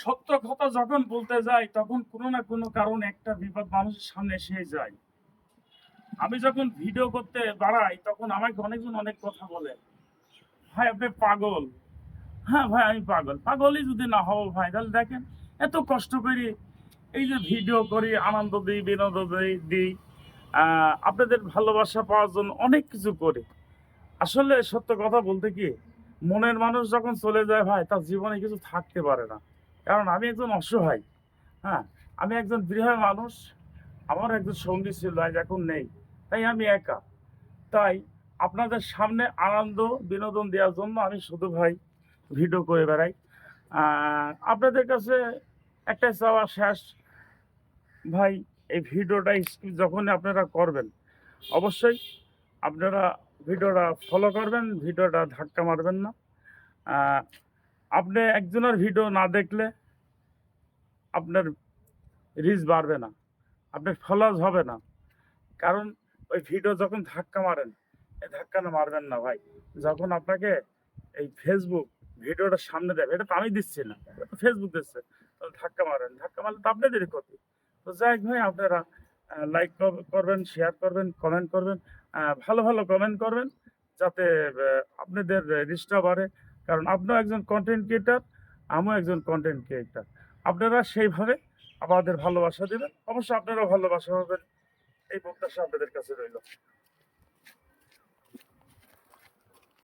সত্য কথা যখন বলতে যাই তখন কোনো না কোনো কারণ একটা বিপদ মানুষের সামনে এসে যায়। আমি যখন ভিডিও করতে বাড়াই তখন আমাকে অনেকজন অনেক কথা বলে, ভাই আপনি পাগল। হ্যাঁ ভাই আমি পাগল, পাগলই যদি না হবো ভাই তাহলে দেখেন এত কষ্ট করি, এই যে ভিডিও করি, আনন্দ দিই, বিনোদন দিই, আপনাদের ভালোবাসা পাওয়ার জন্য অনেক কিছু করি। আসলে সত্য কথা বলতে কি, মনের মানুষ যখন চলে যায় ভাই তার জীবনে কিছু থাকতে পারে না। কারণ আমি একজন অসহায়। হ্যাঁ, আমি একজন গৃহ মানুষ। আমার একজন সঙ্গী ছিল, আজ এখন নেই। তাই আমি একা। তাই আপনাদের সামনে আনন্দ বিনোদন দেওয়ার জন্য আমি শুধু ভাই ভিডিও করে বেড়াই। আপনাদের কাছে একটাই চাওয়া শেষ ভাই, এই ভিডিওটা যখনই আপনারা করবেন অবশ্যই আপনারা ভিডিওটা ফলো করবেন, ভিডিওটা ধাক্কা মারবেন না। আহ, আপনি একজনের ভিডিও না দেখলে আপনার রিচ বাড়বে না, আপনার ফলোয়ার্স হবে না। কারণ ওই ভিডিও যখন ধাক্কা মারেন, এই ধাক্কাটা মারবেন না ভাই। যখন আপনাকে এই ফেসবুক ভিডিওটা সামনে দেবে, এটা তো আমি দিচ্ছি না, এটা তো ফেসবুক দিচ্ছে, তো ধাক্কা মারেন, ধাক্কা মারলে তো আপনাদেরই ক্ষতি। তো যাই হোক ভাই, আপনারা লাইক করবেন, শেয়ার করবেন, কমেন্ট করবেন, ভালো ভালো কমেন্ট করবেন, যাতে আপনাদের রিচটা বাড়ে। কারণ আপনিও একজন কন্টেন্ট ক্রিয়েটার, আমিও একজন কন্টেন্ট ক্রিয়েটার। আপনারা সেইভাবে আমাদের ভালোবাসা দেবেন, অবশ্যই আপনারাও ভালোবাসা পাবেন, এই প্রত্যাশা আপনাদের কাছে রইল।